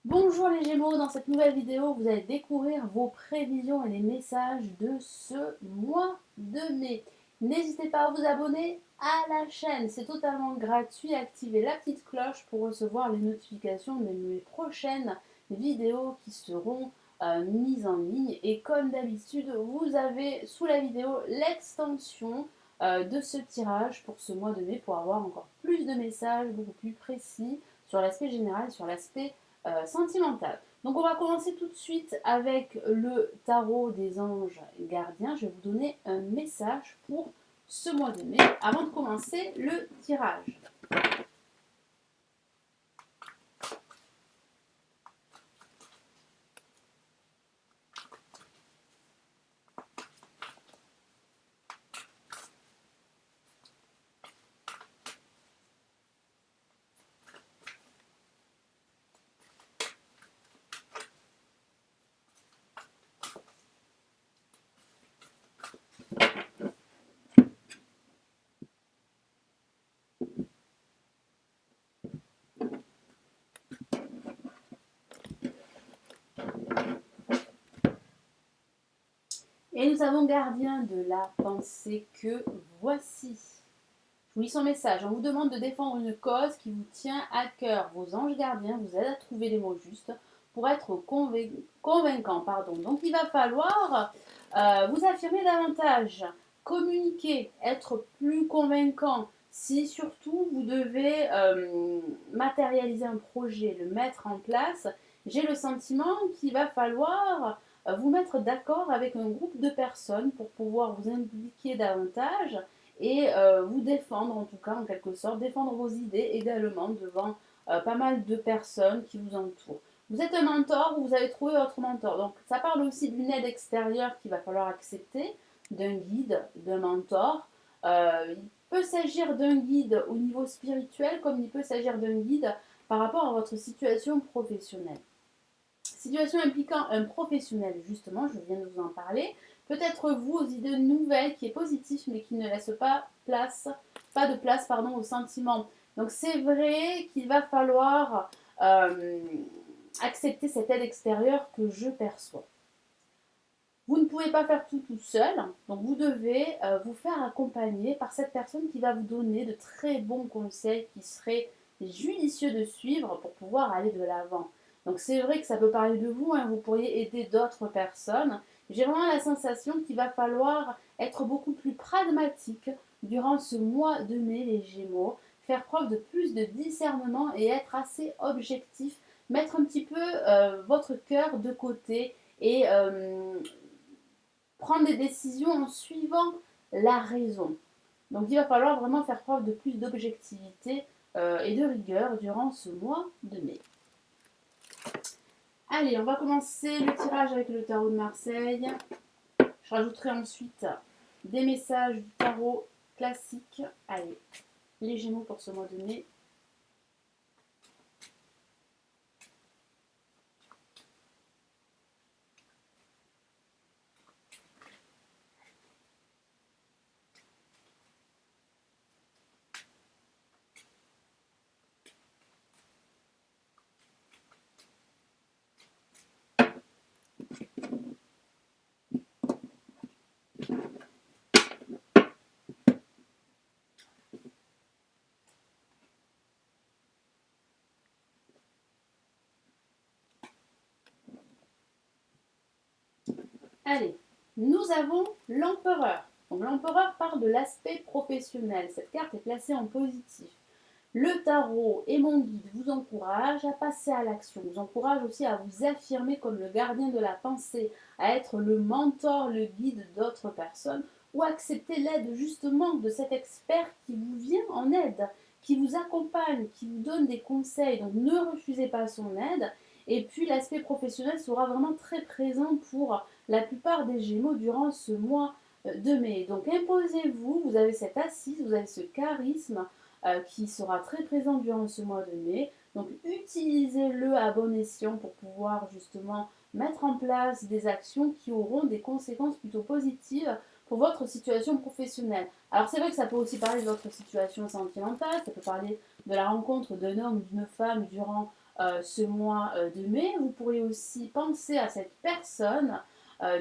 Bonjour les Gémeaux, dans cette nouvelle vidéo, vous allez découvrir vos prévisions et les messages de ce mois de mai. N'hésitez pas à vous abonner à la chaîne, c'est totalement gratuit. Activez la petite cloche pour recevoir les notifications de mes prochaines vidéos qui seront mises en ligne. Et comme d'habitude, vous avez sous la vidéo l'extension de ce tirage pour ce mois de mai pour avoir encore plus de messages beaucoup plus précis sur l'aspect général, sur l'aspect sentimentale. Donc on va commencer tout de suite avec le tarot des anges gardiens. Je vais vous donner un message pour ce mois de mai avant de commencer le tirage. Et nous avons gardien de la pensée que voici. Je vous lis son message. On vous demande de défendre une cause qui vous tient à cœur. Vos anges gardiens vous aident à trouver les mots justes pour être convaincant. Donc il va falloir vous affirmer davantage, communiquer, être plus convaincant. Si surtout vous devez matérialiser un projet, le mettre en place, j'ai le sentiment qu'il va falloir vous mettre d'accord avec un groupe de personnes pour pouvoir vous impliquer davantage et vous défendre en tout cas en quelque sorte, défendre vos idées également devant pas mal de personnes qui vous entourent. Vous êtes un mentor ou vous avez trouvé votre mentor. Donc ça parle aussi d'une aide extérieure qu'il va falloir accepter, d'un guide, d'un mentor. Il peut s'agir d'un guide au niveau spirituel comme il peut s'agir d'un guide par rapport à votre situation professionnelle. Situation impliquant un professionnel, justement, je viens de vous en parler. Peut-être vous aux idées nouvelles qui est positif mais qui ne laisse pas de place aux sentiments. Donc c'est vrai qu'il va falloir accepter cette aide extérieure que je perçois. Vous ne pouvez pas faire tout seul, donc vous devez vous faire accompagner par cette personne qui va vous donner de très bons conseils qui seraient judicieux de suivre pour pouvoir aller de l'avant. Donc c'est vrai que ça peut parler de vous, hein, vous pourriez aider d'autres personnes. J'ai vraiment la sensation qu'il va falloir être beaucoup plus pragmatique durant ce mois de mai, les Gémeaux, faire preuve de plus de discernement et être assez objectif, mettre un petit peu votre cœur de côté et prendre des décisions en suivant la raison. Donc il va falloir vraiment faire preuve de plus d'objectivité et de rigueur durant ce mois de mai. Allez, on va commencer le tirage avec le tarot de Marseille. Je rajouterai ensuite des messages du tarot classique. Allez, les Gémeaux pour ce mois de mai. Allez, nous avons l'empereur. Donc l'empereur parle de l'aspect professionnel. Cette carte est placée en positif. Le tarot et mon guide vous encouragent à passer à l'action, vous encouragent aussi à vous affirmer comme le gardien de la pensée, à être le mentor, le guide d'autres personnes, ou accepter l'aide justement de cet expert qui vous vient en aide, qui vous accompagne, qui vous donne des conseils. Donc ne refusez pas son aide. Et puis l'aspect professionnel sera vraiment très présent pour la plupart des Gémeaux durant ce mois de mai. Donc imposez-vous, vous avez cette assise, vous avez ce charisme qui sera très présent durant ce mois de mai. Donc utilisez-le à bon escient pour pouvoir justement mettre en place des actions qui auront des conséquences plutôt positives pour votre situation professionnelle. Alors c'est vrai que ça peut aussi parler de votre situation sentimentale, ça peut parler de la rencontre d'un homme ou d'une femme durant ce mois de mai. Vous pourriez aussi penser à cette personne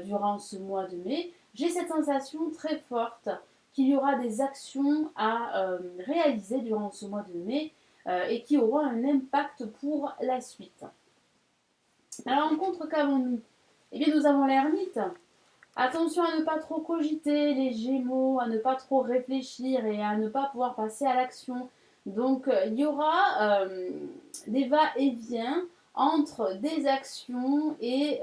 durant ce mois de mai. J'ai cette sensation très forte qu'il y aura des actions à réaliser durant ce mois de mai et qui auront un impact pour la suite. Alors en contre, qu'avons-nous? Eh bien, nous avons l'ermite. Attention à ne pas trop cogiter les Gémeaux, à ne pas trop réfléchir et à ne pas pouvoir passer à l'action. Donc, il y aura des va-et-vient entre des actions et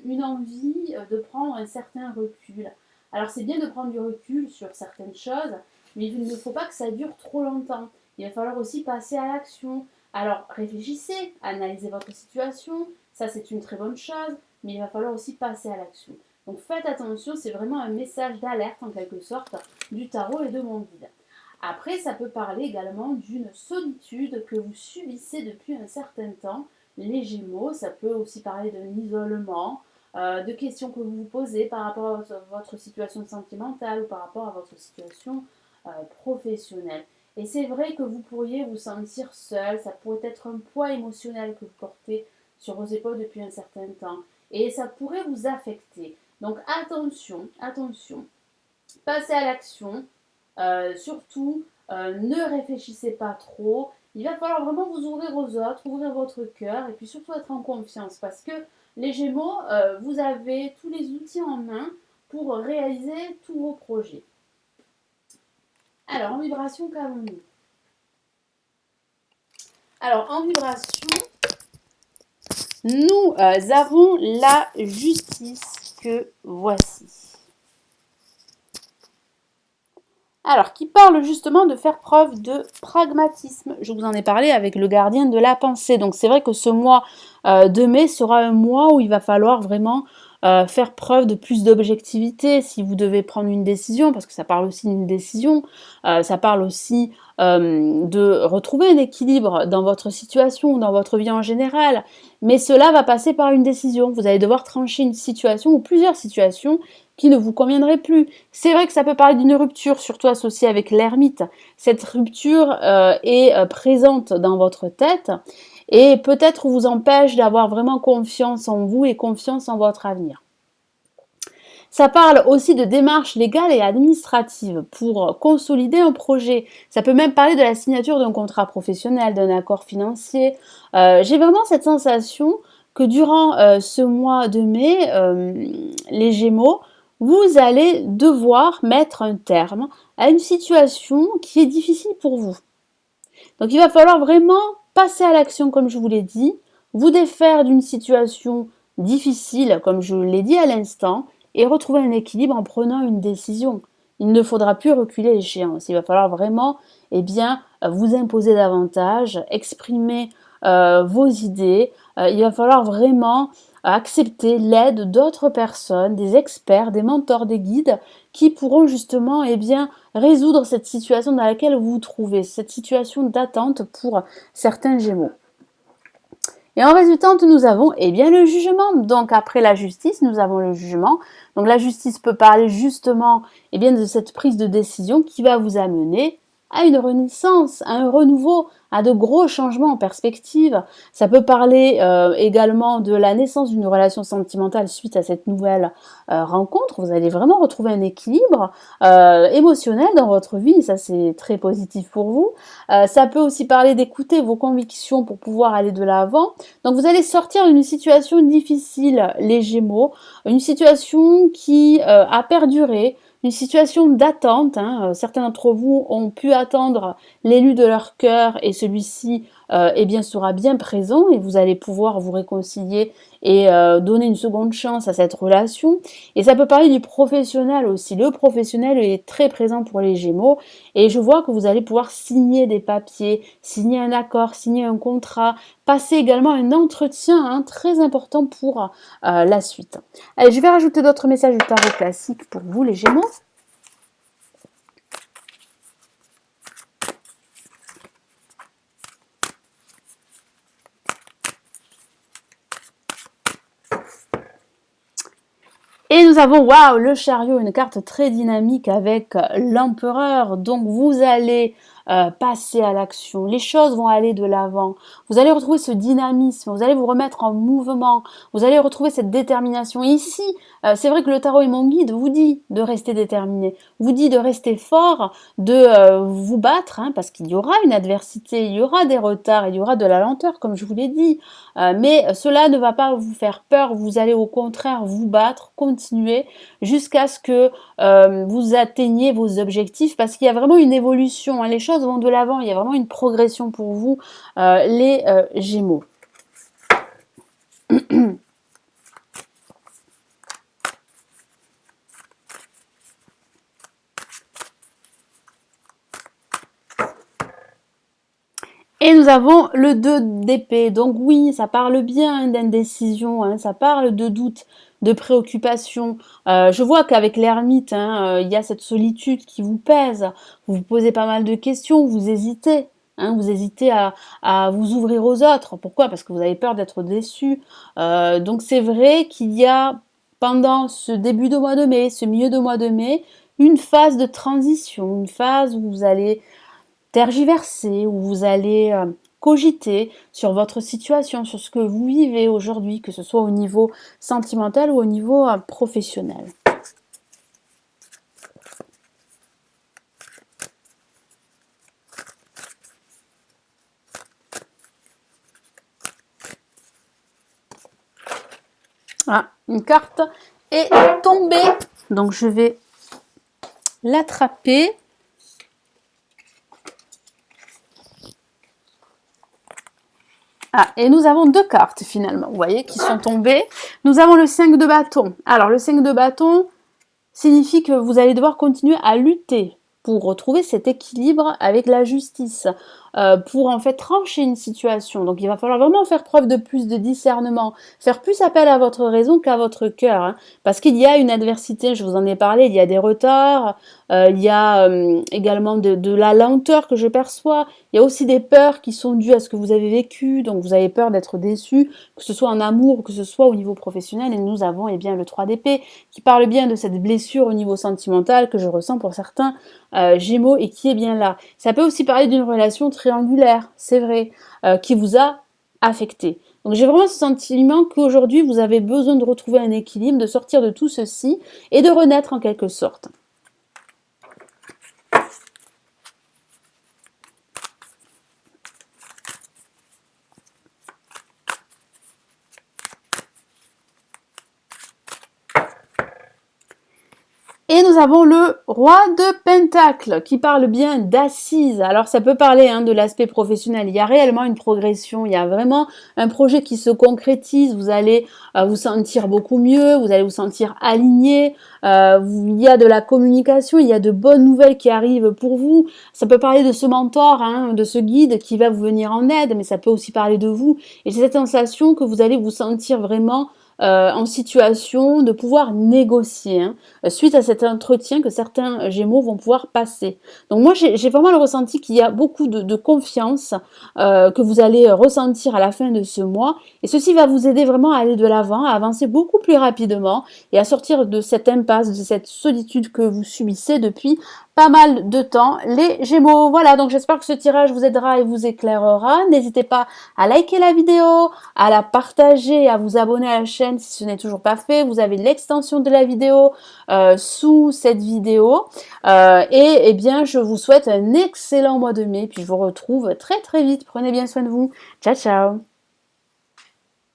une envie de prendre un certain recul. Alors, c'est bien de prendre du recul sur certaines choses, mais il ne faut pas que ça dure trop longtemps. Il va falloir aussi passer à l'action. Alors, réfléchissez, analysez votre situation, ça c'est une très bonne chose, mais il va falloir aussi passer à l'action. Donc faites attention, c'est vraiment un message d'alerte en quelque sorte du tarot et de mon guide. Après, ça peut parler également d'une solitude que vous subissez depuis un certain temps. Les Gémeaux, ça peut aussi parler d'un isolement, de questions que vous vous posez par rapport à votre situation sentimentale ou par rapport à votre situation professionnelle. Et c'est vrai que vous pourriez vous sentir seul, ça pourrait être un poids émotionnel que vous portez sur vos épaules depuis un certain temps. Et ça pourrait vous affecter. Donc attention, attention, passez à l'action, surtout ne réfléchissez pas trop, il va falloir vraiment vous ouvrir aux autres, ouvrir votre cœur et puis surtout être en confiance parce que les Gémeaux, vous avez tous les outils en main pour réaliser tous vos projets. Alors en vibration, qu'avons-nous? Alors en vibration, nous avons la justice que voici. Alors, qui parle justement de faire preuve de pragmatisme. Je vous en ai parlé avec le gardien de la pensée. Donc, c'est vrai que ce mois de mai sera un mois où il va falloir vraiment faire preuve de plus d'objectivité si vous devez prendre une décision, parce que ça parle aussi d'une décision. Ça parle aussi de retrouver un équilibre dans votre situation ou dans votre vie en général. Mais cela va passer par une décision. Vous allez devoir trancher une situation ou plusieurs situations qui ne vous conviendrait plus. C'est vrai que ça peut parler d'une rupture, surtout associée avec l'ermite. Cette rupture est présente dans votre tête et peut-être vous empêche d'avoir vraiment confiance en vous et confiance en votre avenir. Ça parle aussi de démarches légales et administratives pour consolider un projet. Ça peut même parler de la signature d'un contrat professionnel, d'un accord financier. J'ai vraiment cette sensation que durant ce mois de mai, les Gémeaux, vous allez devoir mettre un terme à une situation qui est difficile pour vous. Donc il va falloir vraiment passer à l'action comme je vous l'ai dit, vous défaire d'une situation difficile comme je l'ai dit à l'instant et retrouver un équilibre en prenant une décision. Il ne faudra plus reculer l'échéance. Il va falloir vraiment vous imposer davantage, exprimer vos idées. Il va falloir vraiment accepter l'aide d'autres personnes, des experts, des mentors, des guides qui pourront justement résoudre cette situation dans laquelle vous vous trouvez, cette situation d'attente pour certains Gémeaux. Et en résultante, nous avons le jugement. Donc après la justice, nous avons le jugement. Donc la justice peut parler justement de cette prise de décision qui va vous amener à une renaissance, à un renouveau, à de gros changements en perspective. Ça peut parler également de la naissance d'une relation sentimentale suite à cette nouvelle rencontre. Vous allez vraiment retrouver un équilibre émotionnel dans votre vie. Ça, c'est très positif pour vous. Ça peut aussi parler d'écouter vos convictions pour pouvoir aller de l'avant. Donc, vous allez sortir d'une situation difficile, les Gémeaux, une situation qui a perduré, une situation d'attente. Certains d'entre vous ont pu attendre l'élu de leur cœur et celui-ci sera bien présent et vous allez pouvoir vous réconcilier et donner une seconde chance à cette relation. Et ça peut parler du professionnel aussi. Le professionnel est très présent pour les Gémeaux et je vois que vous allez pouvoir signer des papiers, signer un accord, signer un contrat, passer également un entretien très important pour la suite. Allez, je vais rajouter d'autres messages du tarot classique pour vous les Gémeaux. Et nous avons, waouh, le chariot, une carte très dynamique avec l'empereur. Donc vous allez passer à l'action. Les choses vont aller de l'avant. Vous allez retrouver ce dynamisme, vous allez vous remettre en mouvement, vous allez retrouver cette détermination. Et ici, c'est vrai que le tarot et mon guide vous dit de rester déterminé, vous dit de rester fort, de vous battre, hein, parce qu'il y aura une adversité, il y aura des retards, il y aura de la lenteur, comme je vous l'ai dit. Mais cela ne va pas vous faire peur, vous allez au contraire vous battre, continuer, jusqu'à ce que vous atteigniez vos objectifs, parce qu'il y a vraiment une évolution, hein, les choses vont de l'avant, il y a vraiment une progression pour vous, les Gémeaux. Et nous avons le 2 d'épée. Donc oui, ça parle bien d'indécision, hein, ça parle de doute, de préoccupation. Je vois qu'avec l'ermite, hein, il y a cette solitude qui vous pèse. Vous vous posez pas mal de questions, vous hésitez. Hein, vous hésitez à vous ouvrir aux autres. Pourquoi? Parce que vous avez peur d'être déçu. Donc c'est vrai qu'il y a, pendant ce début de mois de mai, ce milieu de mois de mai, une phase de transition, une phase où vous allez tergiverser, où vous allez cogiter sur votre situation, sur ce que vous vivez aujourd'hui, que ce soit au niveau sentimental ou au niveau professionnel. Ah, une carte est tombée, donc je vais l'attraper. Ah, et nous avons deux cartes finalement, vous voyez, qui sont tombées. Nous avons le 5 de bâton. Alors, le 5 de bâton signifie que vous allez devoir continuer à lutter pour retrouver cet équilibre avec la justice, pour en fait trancher une situation. Donc il va falloir vraiment faire preuve de plus de discernement, faire plus appel à votre raison qu'à votre cœur, hein, parce qu'il y a une adversité, je vous en ai parlé, il y a des retards, il y a également de la lenteur que je perçois, il y a aussi des peurs qui sont dues à ce que vous avez vécu, donc vous avez peur d'être déçu, que ce soit en amour ou que ce soit au niveau professionnel, et nous avons eh bien, le 3 d'épée qui parle bien de cette blessure au niveau sentimental que je ressens pour certains Gémeaux et qui est bien là. Ça peut aussi parler d'une relation triangulaire, c'est vrai, qui vous a affecté. Donc j'ai vraiment ce sentiment qu'aujourd'hui vous avez besoin de retrouver un équilibre, de sortir de tout ceci et de renaître en quelque sorte. Et nous avons le roi de Pentacle qui parle bien d'assises. Alors ça peut parler de l'aspect professionnel. Il y a réellement une progression. Il y a vraiment un projet qui se concrétise. Vous allez vous sentir beaucoup mieux. Vous allez vous sentir aligné. Il y a de la communication. Il y a de bonnes nouvelles qui arrivent pour vous. Ça peut parler de ce mentor, de ce guide qui va vous venir en aide. Mais ça peut aussi parler de vous. Et c'est cette sensation que vous allez vous sentir vraiment en situation de pouvoir négocier suite à cet entretien que certains Gémeaux vont pouvoir passer. Donc moi j'ai vraiment le ressenti qu'il y a beaucoup de confiance que vous allez ressentir à la fin de ce mois et ceci va vous aider vraiment à aller de l'avant, à avancer beaucoup plus rapidement et à sortir de cette impasse, de cette solitude que vous subissez depuis pas mal de temps, les Gémeaux. Voilà, donc j'espère que ce tirage vous aidera et vous éclairera. N'hésitez pas à liker la vidéo, à la partager, à vous abonner à la chaîne si ce n'est toujours pas fait. Vous avez l'extension de la vidéo sous cette vidéo. Et eh bien, je vous souhaite un excellent mois de mai. Puis je vous retrouve très très vite. Prenez bien soin de vous. Ciao, ciao.